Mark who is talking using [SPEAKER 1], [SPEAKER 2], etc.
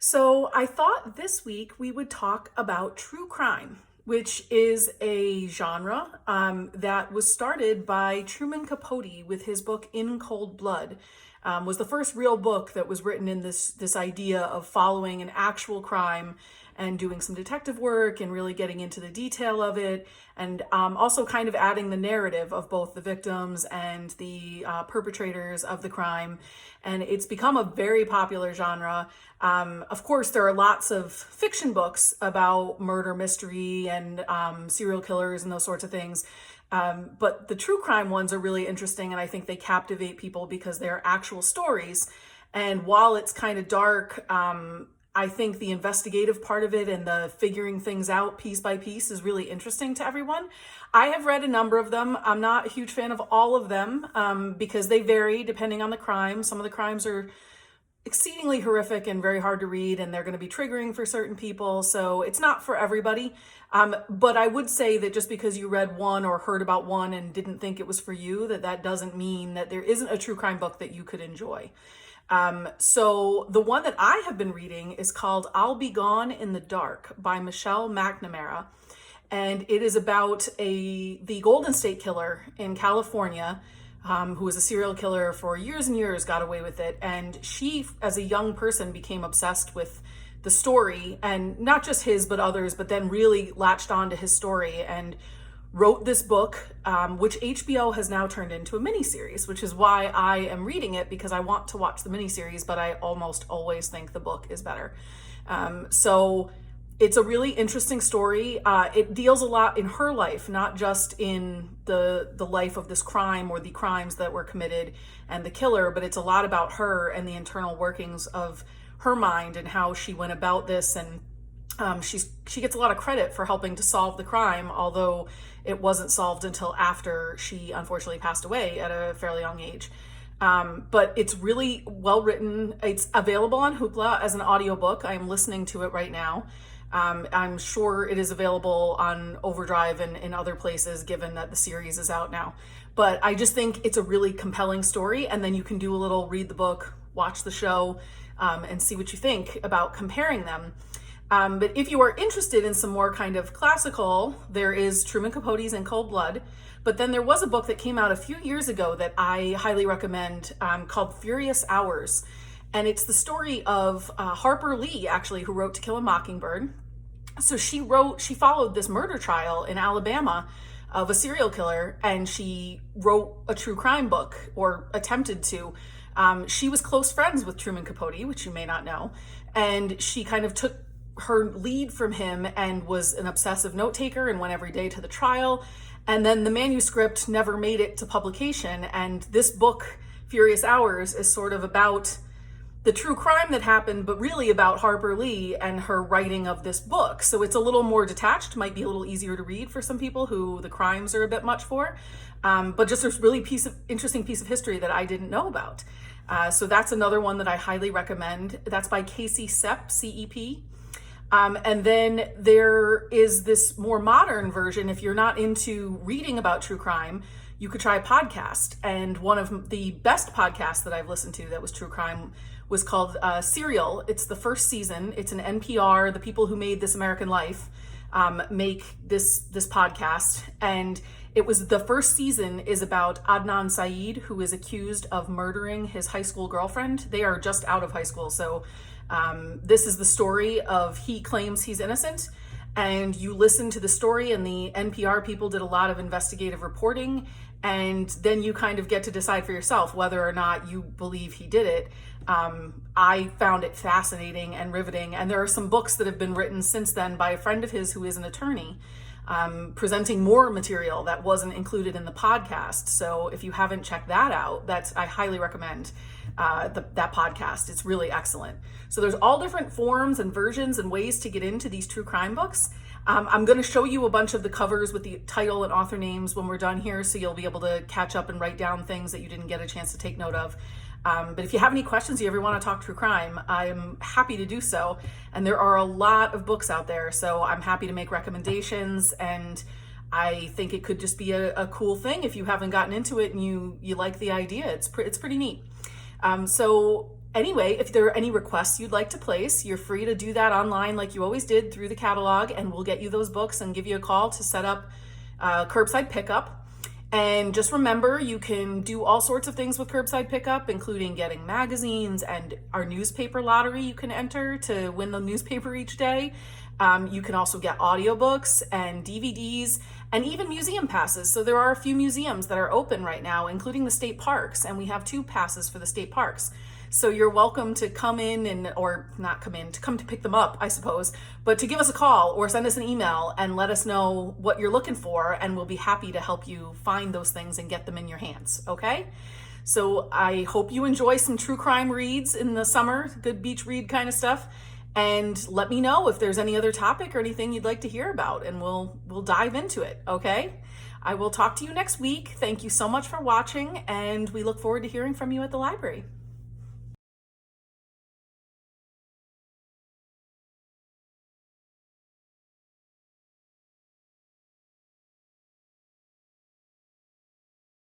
[SPEAKER 1] So I thought this week we would talk about true crime, which is a genre that was started by Truman Capote with his book In Cold Blood. Was the first real book that was written in this idea of following an actual crime and doing some detective work and really getting into the detail of it, and also kind of adding the narrative of both the victims and the perpetrators of the crime. And it's become a very popular genre. Of course, there are lots of fiction books about murder mystery and serial killers and those sorts of things. But the true crime ones are really interesting, and I think they captivate people because they're actual stories. And while it's kind of dark, I think the investigative part of it and the figuring things out piece by piece is really interesting to everyone. I have read a number of them. I'm not a huge fan of all of them because they vary depending on the crime. Some of the crimes are exceedingly horrific and very hard to read, and they're going to be triggering for certain people. So it's not for everybody. But I would say that just because you read one or heard about one and didn't think it was for you, that doesn't mean that there isn't a true crime book that you could enjoy. So the one that I have been reading is called I'll Be Gone in the Dark by Michelle McNamara. And it is about the Golden State Killer in California, who was a serial killer for years and years, got away with it. And she, as a young person, became obsessed with the story, and not just his, but others, but then really latched on to his story and wrote this book, which HBO has now turned into a miniseries, which is why I am reading it, because I want to watch the miniseries, but I almost always think the book is better. So it's a really interesting story. It deals a lot in her life, not just in the life of this crime or the crimes that were committed and the killer, but it's a lot about her and the internal workings of her mind and how she went about this. And she gets a lot of credit for helping to solve the crime, although it wasn't solved until after she unfortunately passed away at a fairly young age. But it's really well written. It's available on Hoopla as an audiobook. I'm listening to it right now. I'm sure it is available on Overdrive and in other places, given that the series is out now. But I just think it's a really compelling story, and then you can do a little read the book, watch the show, and see what you think about comparing them. But if you are interested in some more kind of classical, there is Truman Capote's In Cold Blood. But then there was a book that came out a few years ago that I highly recommend, called Furious Hours. And it's the story of Harper Lee, actually, who wrote To Kill a Mockingbird. So she followed this murder trial in Alabama of a serial killer, and she wrote a true crime book, or attempted to. She was close friends with Truman Capote, which you may not know, and she kind of took her lead from him and was an obsessive note taker and went every day to the trial. And then the manuscript never made it to publication. And this book, Furious Hours, is sort of about the true crime that happened, but really about Harper Lee and her writing of this book. So it's a little more detached, might be a little easier to read for some people who the crimes are a bit much for, but just a really interesting piece of history that I didn't know about. So that's another one that I highly recommend. That's by Casey Sepp, C-E-P. And then there is this more modern version. If you're not into reading about true crime, you could try a podcast. And one of the best podcasts that I've listened to that was true crime was called Serial. It's the first season. It's an NPR. The people who made This American Life make this podcast. And it was the first season is about Adnan Syed, who is accused of murdering his high school girlfriend. They are just out of high school, so this is the story of he claims he's innocent, and you listen to the story, and the NPR people did a lot of investigative reporting, and then you kind of get to decide for yourself whether or not you believe he did it. I found it fascinating and riveting, and there are some books that have been written since then by a friend of his who is an attorney, presenting more material that wasn't included in the podcast. So if you haven't checked that out, I highly recommend that podcast. It's really excellent. So there's all different forms and versions and ways to get into these true crime books. I'm going to show you a bunch of the covers with the title and author names when we're done here, so you'll be able to catch up and write down things that you didn't get a chance to take note of. But if you have any questions, you ever want to talk true crime, I'm happy to do so. And there are a lot of books out there, so I'm happy to make recommendations. And I think it could just be a cool thing if you haven't gotten into it and you like the idea. It's pretty neat. So Anyway, if there are any requests you'd like to place, you're free to do that online like you always did through the catalog, and we'll get you those books and give you a call to set up curbside pickup. And just remember, you can do all sorts of things with curbside pickup, including getting magazines and our newspaper lottery you can enter to win the newspaper each day. You can also get audiobooks and DVDs and even museum passes. So there are a few museums that are open right now, including the state parks, and we have 2 passes for the state parks. So you're welcome to come in or not come in, to come to pick them up, I suppose, but to give us a call or send us an email and let us know what you're looking for, and we'll be happy to help you find those things and get them in your hands, okay? So I hope you enjoy some true crime reads in the summer, good beach read kind of stuff. And let me know if there's any other topic or anything you'd like to hear about, and we'll dive into it, okay? I will talk to you next week. Thank you so much for watching, and we look forward to hearing from you at the library.